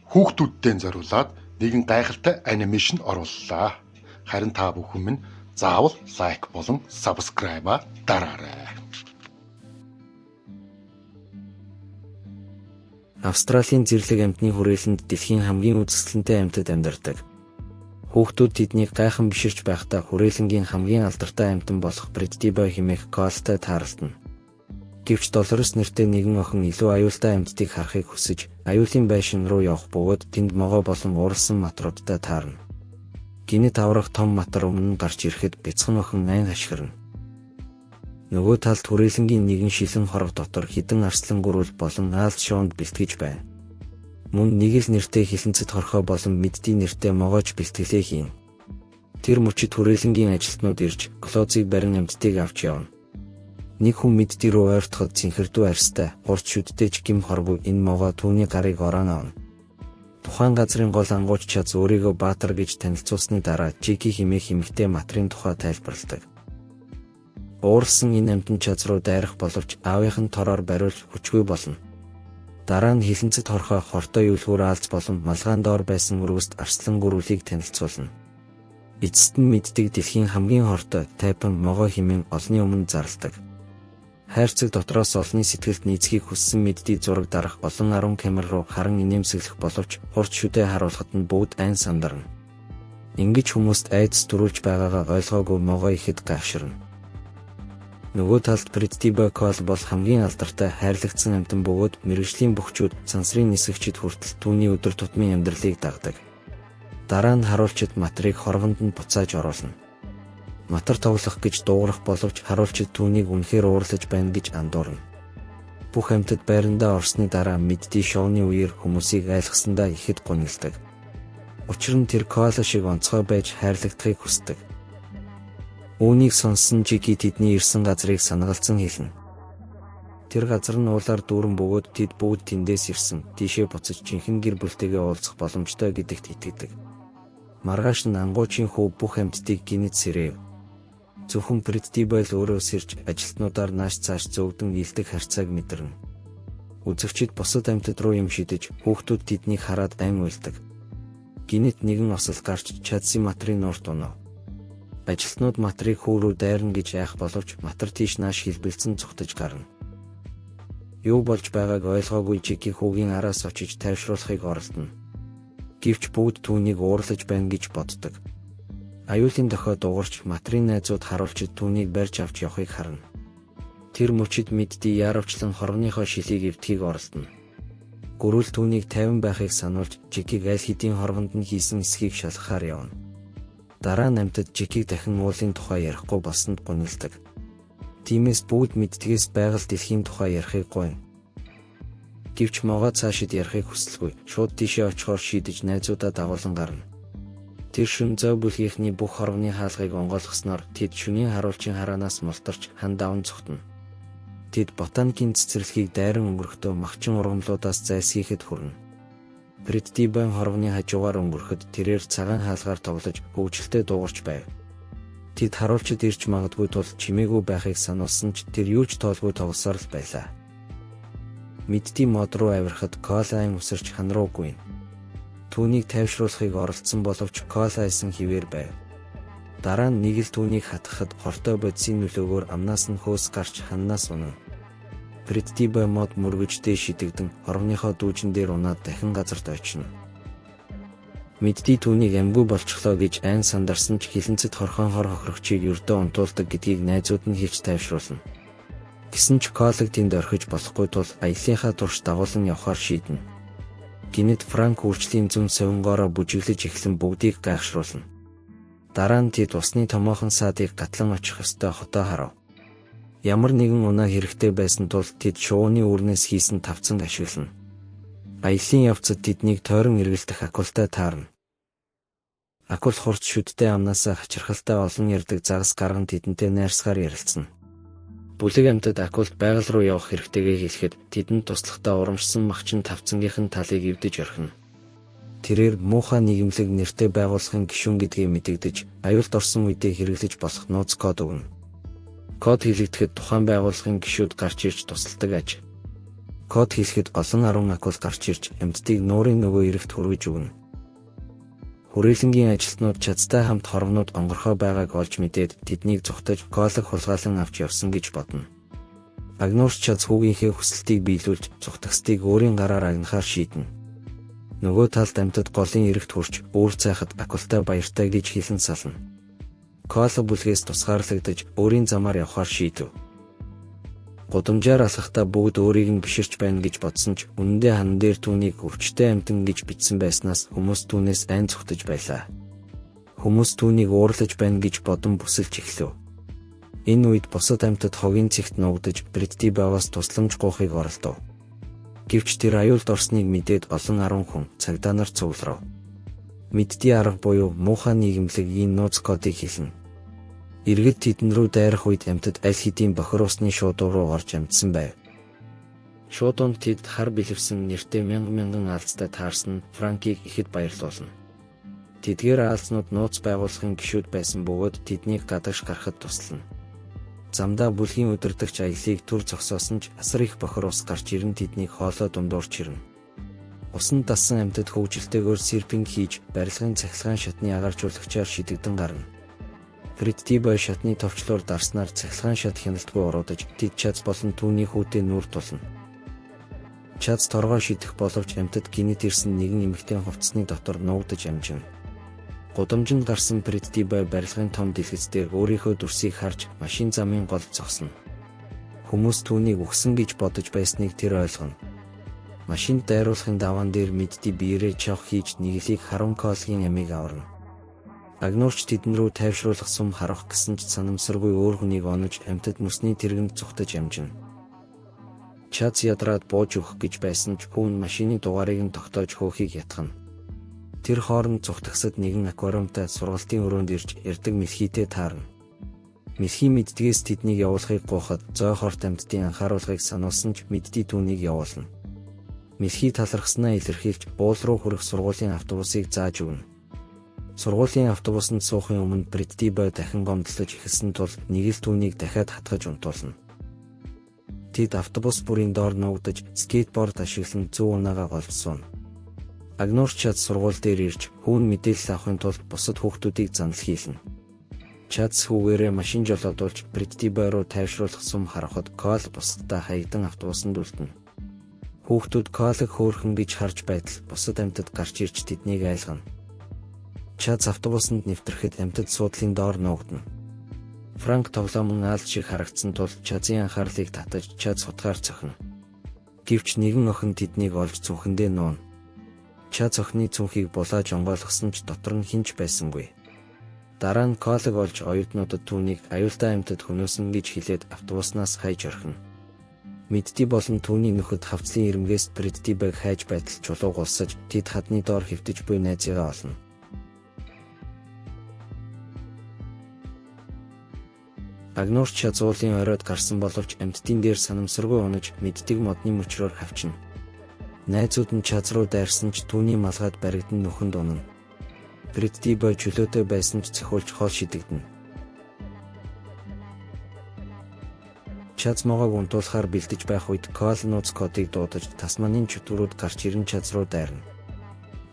Хүүхдүүдтэй зориулаад нэгэн гайхалтай анимашн орууллаа. Харин та бүхэн минь заавал лайк болон сабскрайба дараарай. Австралийн зэрлэг амьтны хүрээлэнд дэлхийн хамгийн үзэсгэлэнтэй амьтад амьдардаг. Хүүхдүүд тэднийг гайхан биширч байхдаа хүрээлэнгийн хамгийн алдартай амьтан болох Брэдтибой хэмээх Коалтай таарлтана. Гэвч Долорес нэртэй нэгэн охин илүү аюултай амьтдыг харахыг хүсэж аюулын байшин руу явах бөгөөд тэнд могоо болон уурсан матруудтай таарна. Гинэт аврах том матар өмнө гарч ирэхэд бяцхан охин айн хашгирна. Нөгөө талд хүрээлэнгийн нэгэн шилэн хорог дотор хідэн арслан гөрүүл болон аалт шоонд бэлтгэж байна. Мөн нэг л нэртэй хилэнцэд хорхоо болон мэддий нэртэй могоож бэлтгэлээ хийн. Тэр мөчид хүрээлэнгийн ажилтнууд ирж Клозыг барин амьтдыг авч явна. Нэг хүн мэддий рүү ойртоход цэнхэрдүү арьстай, хурц шүдтэй ч гим хорвоо энэ могоо түүний гарыг ороон авна. Тухайн газрын гол ангууч чад өөрийгөө Баатар гэж танилцуулсны дараа Жики хэмээх эмэгтэй матрын тухай тайлбарладаг. Уурсан энэ амьтан чад руу дайрах боловч аавынх нь тороор бариулж хүчгүй болно. Дараа нь хилэнцэд хорхоо хортой юулгуур аалц болон малгаан доор байсан өргөст арслан гөрүүлийг танилцуулна. Эцэст нь мэддэг дэлхийн хамгийн хортой тайпан могоо хэмээн олны өмнө зарладаг. Хайрцаг дотроос олны сэтгэлд нийцхийг хүссэн мэддий зураг дарах олон 10 камер руу харан инээмсэглэх боловч хурц шүдэ харуулхад нь бүгд айн сандарна. Ингэж хүмүүст айдас төрүүлж байгаагаа ойлгоогүй могоо ихэд гайхширна. Нөгөө талд Брэдтибой Коал бол хамгийн алдартай хайрлагдсан амьтан бөгөөд мэргэжлийн бөхчүүд сансрын нисгэгчид хүртэл түүний өдөр тутмын амьдралыг дагдаг. Дараа нь харуулчид матрыг хоргонд нь буцааж оруулна. Матар тоглох гэж дуугарах боловч харуулчид түүнийг үнэхээр уурлаж байна гэж андуурна. Бүх амьтад байрандаа орсны дараа мэддий шоуны үеэр хүмүүсийг айлгсандаа ихэд гуниглдаг. Учир нь тэр Коала шиг онцгой байж хайрлагдахыг хүсдэг. Үүнийг сонссон Жики тэдний ирсэн газрыг санагалцсан хэлнэ. Тэр газар нь уулаар дүүрэн бөгөөд тэд бүгд тэндээс ирсэн, тийшээ буцаж жинхэнэ гэр бүлтэйгээ уулзах боломжтой гэдэгт итгэдэг. Маргааш нь ангуучийн хүү бүх амьтдыг гинэт сэрээв. Зөвхөн Брэдтибой л өөрөө сэрж ажилтнуудаар нааш цааш зөөгдөн илдэг харьцааг мэдэрнэ. Үзэгчид бусад амьтад руу юм шидэж хүүхдүүд тэднийг хараад айн уйлдаг. Гинэт нэгэн осол гарч чадсан матрын урт унав. Ажилтнууд матрыг хүү рүү дайрна гэж яах боловч матар тийш нааш хэлбэлцэн цугтаж гарна. Юу болж байгааг ойлгоогүй Жики хүүгийн араас очиж тайвшруулахыг оролдоно. Гэвч бүгд түүнийг уурлаж байна гэж боддог. Аюулын дохой дуурч матрын найзууд харуулчид түүнийг барьж авч явахыг харна. Тэр мөчид мэддий яарвчлан хоргоныхоо шилийг эвдэхийг оролдоно. Гөрүүл түүнийг 50 байхыг сануулж Жикийг аль хэдийн хоргонд нь хийсэн эсхийг шалгахаар явна. Дараа нь амьтад Жикийг дахин уулын тухай ярихгүй болсонд гуниглдаг. Тиймээс бүгд мэддгээс байгаль дэлхийн тухай ярихыг гуйна. Гэвч могоо цаашид ярихыг хүсэлгүй, шууд тийшээ очихоор шийдэж найзуудаа дагуулan гарна. Тэр шөнө зав бүлгийнхний бүх хорвоны хаалгыг онгойлгосноор тэд шөнийн харуулчийн хараанаас мултарч хан даван цогтно. Тэд ботаникийн цэцэрлэгийг дайран өнгөрөхдөө махчин ургамлуудаас зайлсхийхэд хүрнэ. Брэдтибой хорвоны хажуугаар өнгөрөхөд тэрээр цагаан хаалгаар тоглож хөвгөлтэй дуугарч байв. Тэд харуулчид ирж магадгүй тул чимээгүй байхыг сануулсан ч тэр юу ч тоолгүй тоглосоор л байлаа. Мэддий мод руу авирахад Коалайн үсэрч хан руу гүйн. Түүнийг тайвшруулахыг оролдсон боловч Коала исэн хിവэр байв. Дараа нь нэг л түүнийг хатгахад хортой бодисын нөлөөгөөр амнаас нь хөөс гарч ханнаас унана. Брэдтибой мод мөргөжтэй шидэгдэн хорвоныхоо дүүжин дээр унаад дахин газарт очино. Мэддий түүнийг амьгүй болчихлоо гэж айн сандарсан ч хилэнцэд хорхон хор хохирогчийг ердөө унтуулдаг гэдгийг найзууд нь хэлж тайвшруулна. Гэсэн ч Коалыг тэнд орхиж болохгүй тул аяллахаа турш дагуулan явахаар шийднэ. Гинэт Франк үржлийн зүн совингоороо бүжиглэж эхлэн бүгдийг гайхшруулна. Дараа нь тэд усны томоохон саадыг гатлан очих ёстой хотоо харав. Ямар нэгэн унаа хэрэгтэй байсан тул тэд шууны үрнээс хийсэн тавцанд ашиглана. Аяллаа явцад тэднийг тойрон эргэлдэх акултай таарна. Акул хурц шүдтэй амнаасаа хачирхалтай олон ярддаг загас гарган тэдэнтэй найрсгаар ярилцсан. Бүлэг амьтад акулт байгаль руу явах хэрэгтэйгээ хэлэхэд тэдэнд туслахтаа урамшсан махчин тавцангийнхэн талыг эвдэж орхино. Тэрээр муухай нийгэмлэг нэртэй байгууллагын гишүүн гэдгийг мэдэгдэж, аюулд орсон үедээ хэрэглэж болох нууц код өгнө. Код хийлэгдэхэд тухайн байгууллагын гишүүд гарч ирж тусалдаг аж. Код хийхэд олон 10 акул гарч ирж амьтдыг нуурын нөгөө эрэгт хүргэж өгнө. Хүрээлэнгийн ажилтнууд Чадтай хамт хорвнууд онгорхой байгааг олж мэдээд тэднийг зүхтэж коолыг хулгайлан авч явсан гэж бодно. Агнуурч Чад хүүгийнхээ хүсэлтийг биелүүлж зүхтагсдыг өөрийн гараар агнахаар шийднэ. Нөгөө талд амьтад голын эрэгт хүрч үүр цайхад акултай баяртай гэж хэлэн сална. Коол бүлгээс тусгаарлагдаж өөрийн замаар явхаар шийдэв. Гудамжаар алхахдаа бүгд өөрийг нь биширч байна гэж бодсон ч үнэндээ хан дээр түүнийг өвчтэй амьтан гэж бичсэн байснаас хүмүүс түүнээс айн зүхтэж байлаа. Хүмүүс түүнийг уурлаж байна гэж бодон бүсэлж эхлэв. Энэ үед бусад амьтад хогийн цэгт нуугдаж Бритдибаваас тусламж гуйхыг оролдов. Гэвч тэр аюулд орсныг мэдээд олон 10 хүн цагдаа нарт цугларав. Мэддий арга буюу муухай нийгэмлэг ийм нууц кодыг хэлнэ. Иргэд тэдэн рүү дайрах үед амьтад аль хэдийн бохир усны шуудуу руу орж амьдсан байв. Шуудуунд тэд хар бэлэвсэн нэртэй мянган аалзтай таарсан Франкийг ихэд баярлуулна. Тэдгээр аалзнууд нууц байгуулахын гишүүд байсан бөгөөд тэднийг гадагш гарахад туслана. Замдаа бүлгийн удирдагч аялыг түр зогсоосон ч асар их бохир ус гарч ирэн тэднийг хоолой дундуурч ирнэ. Усанд дасан амьтад хөвгөлтэйгээр серпинг хийж барилгын цахилгаан шатны агааржуулагчаар шидэгдэн гарна. Бритдибай шатны товчлоор дарснаар цахилгаан шат хяналтгүй уруудаж тэд Чад болон түүний хүүтэй нүүр тулна. Чад торгоо шидэх боловч амьтад гинэт ирсэн нэгэн эмэгтэй хувцсны дотор нуугдаж амжина. Гудамжинд гарсан Бритдибай барилгын том дэлгэц дээр өөрийнхөө дүрсийг харж машин замын гол зогсно. Хүмүүс түүнийг үхсэн гэж бодож байсныг тэр ойлгоно. Машинд дайруулахын даваан дээр мэддий биерээ чавх хийж нэглийг харун коолгийн амийг аварна. Агнуурч тэдэн рүү тайвшруулах сум харах гэсэн ч санамсаргүй өөр хүнийг онож амьтад мөсний тэргэнд зүхтэж амжина. Чад ядраад бууж өгөх гэж байсан ч хүүн машины дугаарыг нь тогтоож хөөхийг ятгана. Тэр хооронд зүхтагсад нэгэн аквариумтай сургалтын өрөөнд ирж ярддаг мэлхийтэй таарна. Мэлхий мэддгээс тэднийг явуулахыг гуйхад зой хорт амьтдын анхааруулгыг сануулсан ч мэддий түүнийг явуулна. Мэлхий талархснаа илэрхийлж буул руу хүрэх сургуулийн автобусыг зааж өгнө. Сургуулийн автобусанд суухын өмнө Бритдибай дахин гомдлож эхэлсэн тул нэг л түүнийг дахиад хатгаж унтуулна. Тэд автобус бүрийн доор нуугдаж скейтборд ашиглан зүүн унаагаа голж сууна. Агнуурч Чад сургууль дээр ирж хүүн мэдээлэл авахын тулд бусад хүүхдүүдийг занал хийлнэ. Чад хүүгээрээ машин жолоодуулж Бритдибай руу тайвшруулах сум харахад Коол бусдаа хаягдан автобусанд үлдэнэ. Хүүхдүүд Коолыг хөөрхөн гэж харж байтал бусад амьтад гарч ирж тэднийг айлгана. Чад автобусанд нэвтрэхэд амьтад суудлын доор нуугдана. Франк тоглоомн аалт шиг харагдсан тул Чадын анхаарлыг татаж Чад сутгаар цохино. Гэвч нэгэн охин тэднийг олж цүнхэндээ нууна. Чад охины цүнхийг булааж онгойлгосон ч дотор нь хинч байсангүй. Дараа нь Коолыг олж оюутнуудад түүнийг аюултай амьтад хөнөөсөн гэж хэлээд автобуснаас хайж орхино. Мэддий болон түүний нөхөд хавцлын ирмгээс Бритдибайг хайж байтал чулуугуулсаж тэд хадны доор хэвтэж буй найзыгаа олно. Агнуурч Чад зуулын оройд гарсан боловч амьтдын дээр санамсаргүй унаж мэддэг модны мөчрөөр хавчна. Найзууд нь Чад руу дайрсан ч түүний малгайд баригдан нөхөнд унана. Бритдибай чөлөөтэй байсан ч цохиулж хоол шидэгдэнэ. Чад могоог унтуулахаар бэлдэж байх үед Коол нууц кодыг дуудаж Тасманийн чөтгөрүүд гарч ирэн Чад руу дайрна.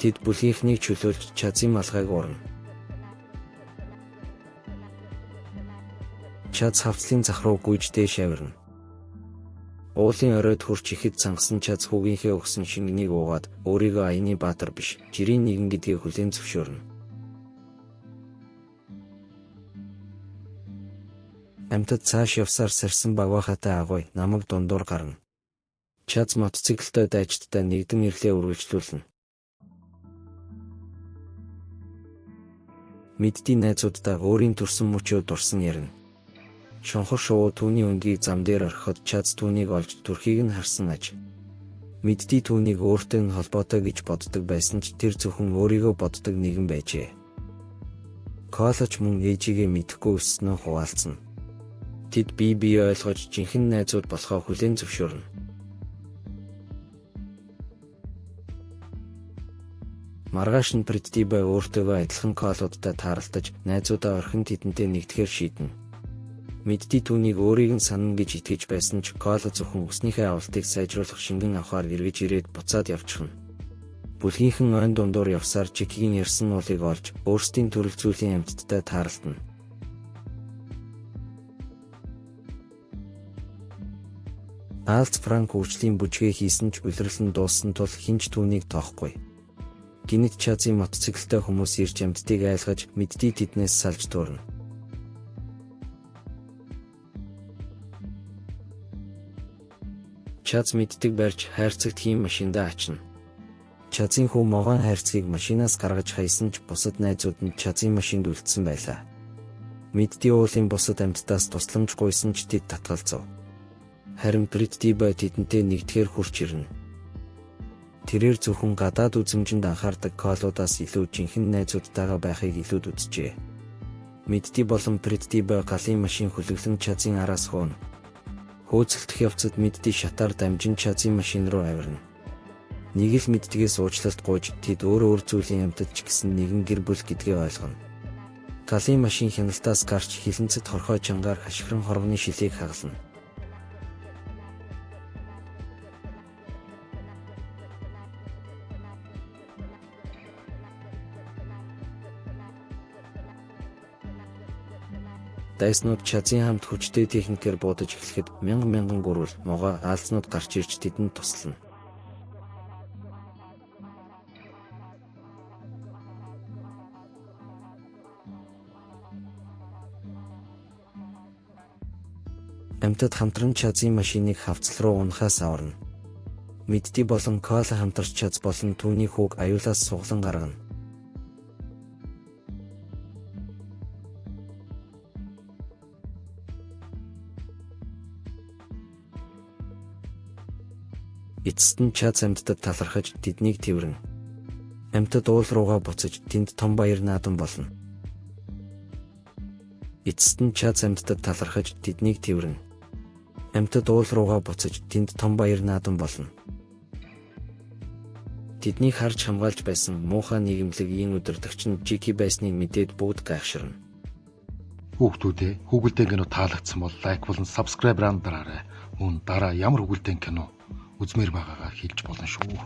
Тэд бүлгийнхнийг чөлөөлж Чадын малгайг уурна. Чад хавцлын зах руу гүйж дээш авирна. Уулын оройд хурч ихэд цангасан Чад хүүгийнхээ өгсөн шингэнийг уугаад өөрийгөө аяны баатар биш, жирийн нэгэн гэдгийг хүлээн зөвшөөрнө. Амьтад цааш явсаар сарсан багвахатай агуй намаг дундуур гарна. Чад мотоциклтай дайчдтай нэгдэн ирлээ үргэлжлүүлнэ. Мэддий найзуудтай өөрийн төрсөн мөчөө дурсан ярина. Шонхор шувуу түүний өндгийг зам дээр орхиход Чад түүнийг олж төрхийг нь харсан аж. Мэддий түүнийг өөртөө холбоотой гэж боддог байсан ч тэр зөвхөн өөрийгөө боддог нэгэн байжээ. Коолч мөн ээжигээ мэдэхгүй өснөө хуваалцна. Тэд бие ойлгож жинхэнэ найзууд болохоо хүлээн зөвшөөрнө. Маргааш нь Бритдибай өөртөөгөө адилхан Коолуудтай тааралдаж найзуудаа орхин тэдэнтэй нэгдэхээр шийднэ. Мэддий түүнийг өөрийг нь санана гэж итгэж байсан ч Кола зөвхөн өснийхээ авалтыг сайжруулах шингэн авахаар эргэж ирээд буцаад явчихна. Бүлгийнхэн ойн дундуур явсаар Жекигийн ярьсан уулыг олж өөрсдийн төрөл зүйлийн амьтдтай таарлтна. Алт Франк үржлийн бүжгээ хийсэн ч улирал нь дууссан тул хинч түүнийг тоохгүй. Гинэт Чазын мотоциклтай хүмүүс ирж амьтдыг айлгаж мэддий тэднээс салж туурна. Чаз мэддэг барьж хайрцагт хийм машиндаа ачна. Чазын хүү могоон хайрцгийг машинаас гаргаж хайсан ч бусад найзууд нь Чазын машинд үлдсэн байлаа. Мэддий уулын бусад амьтдаас тусламж гуйсан ч тэд татгалзав. Харин Бритдибай тэдэнтэй нэгдэхээр хурч ирнэ. Тэрээр зөвхөн гадаад үзмжинд анхаардаг Колуудаас илүү жинхэнэ найзуудтайгаа байхыг илүүд үзжээ. Мэддий болон Бритдибай галын машин хүлэглэн Чазын араас хууна. Хөөцөлдөх явцад мэддий шатаар дамжин Чазын машин руу авирна. Нэг л мэддгээс уучлалт гуйж тэд өөр зүйлийн амьтад ч гэсэн нэгэн гэр бүл гэдгээ ойлгоно. Галын машин хяналтаас гарч хилэнцэд хорхой чангаар хашгиран хорвоны шилийг хагална. Дайснууд Чазын хамт хүчтэй техникээр буудаж эхлэхэд мянган гурвал могоо аалзнууд гарч ирж тэдэнд туслана. Амьтад хамтран Чазын машиныг хавцал руу унахаас аварна. Мэддий болон Кола хамтарч Чаз болон түүний хүүг аюулаас суглан гаргана. Эцэст нь Чаз амьтдад талархаж тэднийг тэврэнэ. Амьтад уул руугаа буцаж тэнд том баяр наадам болно. Эцэст нь Чаз амьтдад талархаж тэднийг тэврэнэ. Амьтад уул руугаа буцаж тэнд том баяр наадам болно. Тэднийг харж хамгаалж байсан муухай нийгэмлэг ийм удирдагч нь Жеки байсныг мэдээд бүгд гайхширна. Хүүхдүүдээ хүүгэлдэйн кино таалагдсан бол лайк болон subscribe-аар дараарай. Мөн дараа ямар хүүгэлдэйн кино үзмээр байгаагаа хэлж болно шүү.